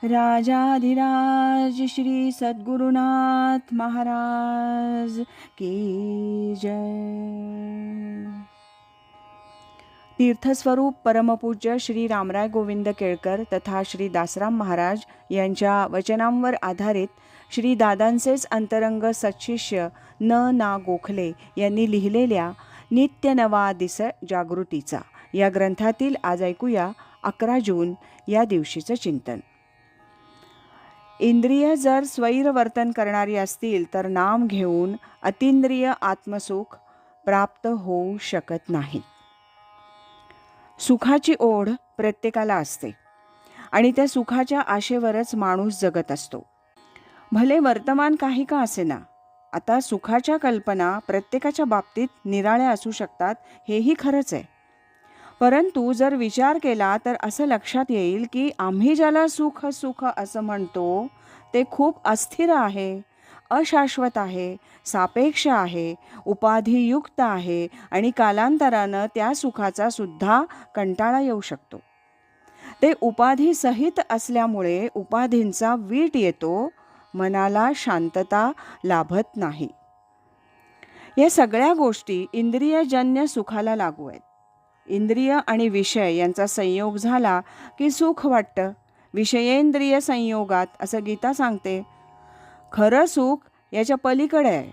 राजाधिराज श्री सद्गुरुनाथ महाराज की जय. तीर्थस्वरूप परमपूज्य श्री रामराय गोविंद केळकर तथा श्री दासराम महाराज यांच्या वचनांवर आधारित श्री दादांचेच अंतरंग सत्शिष्य ना गोखले यांनी लिहिलेल्या नित्य नवा दिस जागृतीचा या ग्रंथातील आज ऐकूया 11 जून या दिवशीचं चिंतन. इंद्रिय जर स्वैर वर्तन करणारी असतील तर नाम घेऊन अतींद्रिय आत्मसुख प्राप्त होऊ शकत नाही. सुखाची ओढ प्रत्येकाला असते आणि त्या सुखाच्या आशेवरच माणूस जगत असतो. भले वर्तमान काही का असेना. आता सुखाच्या कल्पना प्रत्येकाच्या बाबतीत निराळ्या असू शकतात, हेही खरंच आहे. परंतु जर विचार केला तर असं लक्षात येईल की आम्ही ज्याला सुख सुख असं म्हणतो ते खूप अस्थिर आहे, अशाश्वत आहे, सापेक्ष आहे, उपाधियुक्त आहे आणि कालांतरानं त्या सुखाचा सुद्धा कंटाळा येऊ शकतो. ते उपाधिसहित असल्यामुळे उपाधींचा वीट येतो, मनाला शांतता लाभत नाही. या सगळ्या गोष्टी इंद्रियजन्य सुखाला लागू आहेत. इंद्रिय आणि विषय यांचा संयोग झाला की सुख वाटतं. विषयेंद्रिय संयोगात असं गीता सांगते. खरं सुख याच्या पलीकडे आहे.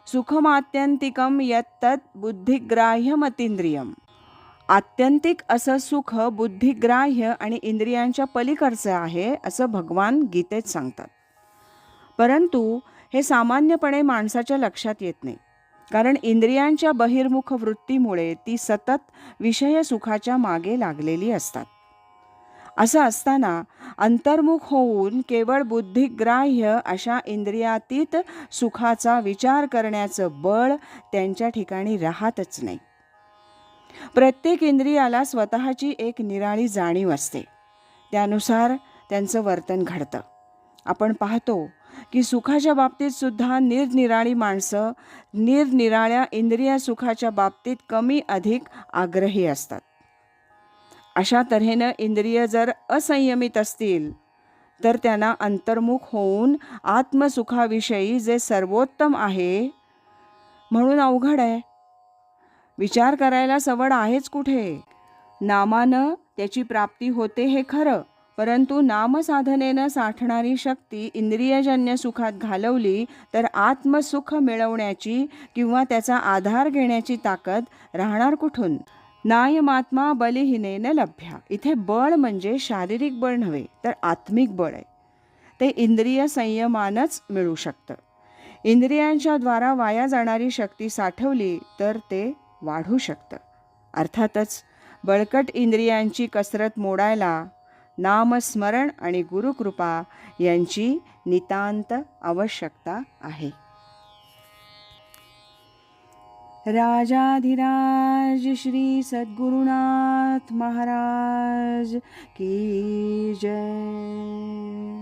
सुखमात्यंतिकम यत्तत् बुद्धिग्राह्यमतींद्रियम. आत्यंतिक असं सुख बुद्धिग्राह्य आणि इंद्रियांच्या पलीकडचं आहे असं भगवान गीतेत सांगतात. परंतु हे सामान्यपणे माणसाच्या लक्षात येत नाही, कारण इंद्रियांच्या बहिर्मुख वृत्तीमुळे ती सतत विषय सुखाच्या मागे लागलेली असतात. असं असताना अंतर्मुख होऊन केवळ बुद्धिग्राह्य अशा इंद्रियातीत सुखाचा विचार करण्याचं बळ त्यांच्या ठिकाणी राहतच नाही. प्रत्येक इंद्रियाला स्वतःची एक निराळी जाणीव असते, त्यानुसार त्यांचं वर्तन घडतं. आपण पाहतो की सुखाच्या बाबतीत सुद्धा निरनिराळी माणसं निरनिराळ्या इंद्रिय सुखाच्या बाबतीत कमी अधिक आग्रही असतात. अशा तऱ्हेनं इंद्रिय जर असंयमित असतील तर त्यांना अंतर्मुख होऊन आत्मसुखाविषयी जे सर्वोत्तम आहे म्हणून अवघड आहे. विचार करायला सवड आहेच कुठे. नामानं त्याची प्राप्ती होते हे खरं, परंतु नामसाधनेनं साठणारी शक्ती इंद्रियजन्य सुखात घालवली तर आत्मसुख मिळवण्याची किंवा त्याचा आधार घेण्याची ताकद राहणार कुठून. नायमात्मा बलिहीनेन लभ्या. इथे बळ म्हणजे शारीरिक बळ नव्हे तर आत्मिक बळ आहे. ते इंद्रिय संयमानच मिळू शकतं. इंद्रियांच्या द्वारा वाया जाणारी शक्ती साठवली तर ते वाढू शकतं. अर्थातच बळकट इंद्रियांची कसरत मोडायला नामस्मरण आणि गुरुकृपा यांची नितांत आवश्यकता आहे. राजाधिराज श्री सद्गुरुनाथ महाराज की जय.